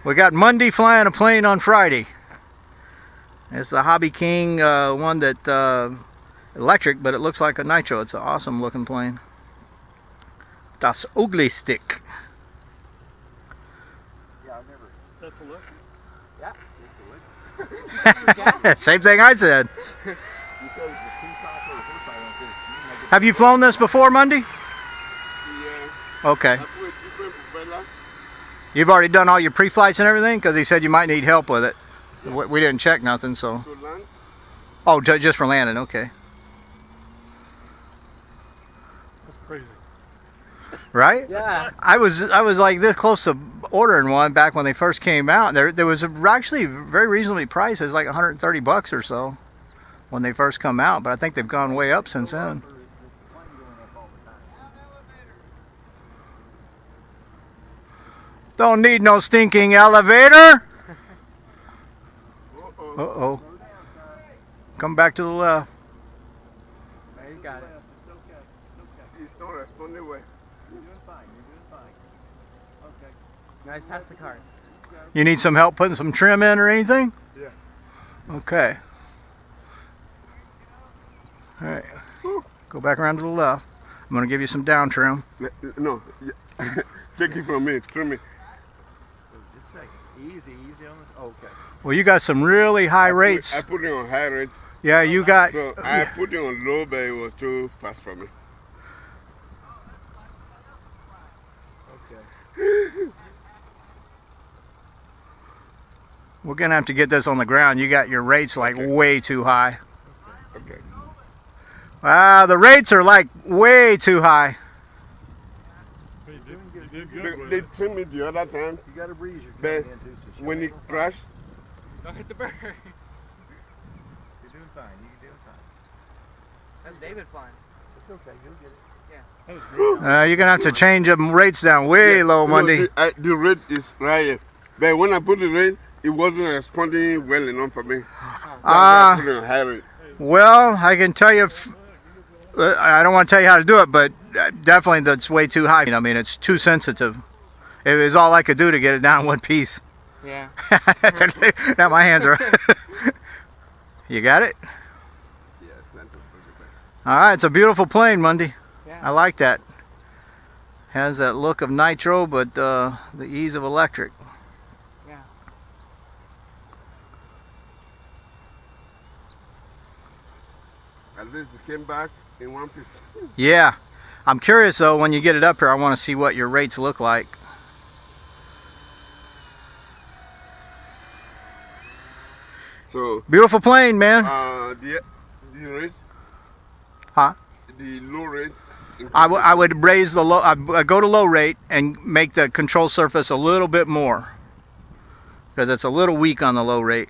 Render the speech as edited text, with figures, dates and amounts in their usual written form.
We got Monday flying a plane on Friday. It's the Hobby King one that electric, but it looks like a nitro. It's an awesome looking plane. Das Ugly Stick. Yeah, I've never. That's a look. Yeah, it's a look. Same thing I said. You said it was the two-sock or the four-sock. I said, Have you flown this before, Monday? Yeah. Okay. I put different propeller. You've already done all your pre-flights and everything? Because he said you might need help with it. We didn't check nothing, so. To land. Oh, just for landing, okay. That's crazy. Right? Yeah. I was like this close to ordering one back when they first came out. There was actually very reasonably priced. It was like 130 bucks or so when they first come out, but I think they've gone way up since then. Don't need no stinking elevator. Uh-oh. Come back to the left. There you got it. It's not responding well. You're doing fine. You're doing fine. Okay. Nice, pass the cars. You need some help putting some trim in or anything? Yeah. Okay. All right. Go back around to the left. I'm going to give you some down trim. No. Take it from me. Trim me. Just a second. Easy, easy on the. Okay. Well, you got some really high rates. I put it on high rate. Yeah, you got. So I put it on low, but it was too fast for me. Okay. We're going to have to get this on the ground. You got your rates like way too high. Okay. Wow, the rates are like way too high. You did good with They it. trimmed me the other time. You got to breeze. You're But coming into, so when it crashed, don't hit the bird. You're doing fine. You're doing fine. That's David flying. It's okay. You'll get it. Yeah. That was great. You're going to have to change them rates down way low, no, Monday. the rate is right here. But when I put the rate, it wasn't responding well enough for me. That's why I put it on high rate. Well, I can tell you, I don't want to tell you how to do it, but definitely that's way too high. I mean, it's too sensitive. It was all I could do to get it down in one piece. Yeah. Now my hands are. You got it? Yeah, it's not too bad. All right, it's a beautiful plane, Monday. Yeah. I like that. Has that look of nitro, but the ease of electric. Yeah. At least it came back in one piece. Yeah. I'm curious, though, when you get it up here, I want to see what your rates look like. So, Beautiful plane, man. the rate, Huh? the low rate. I would raise the low, I go to low rate and make the control surface a little bit more, because it's a little weak on the low rate.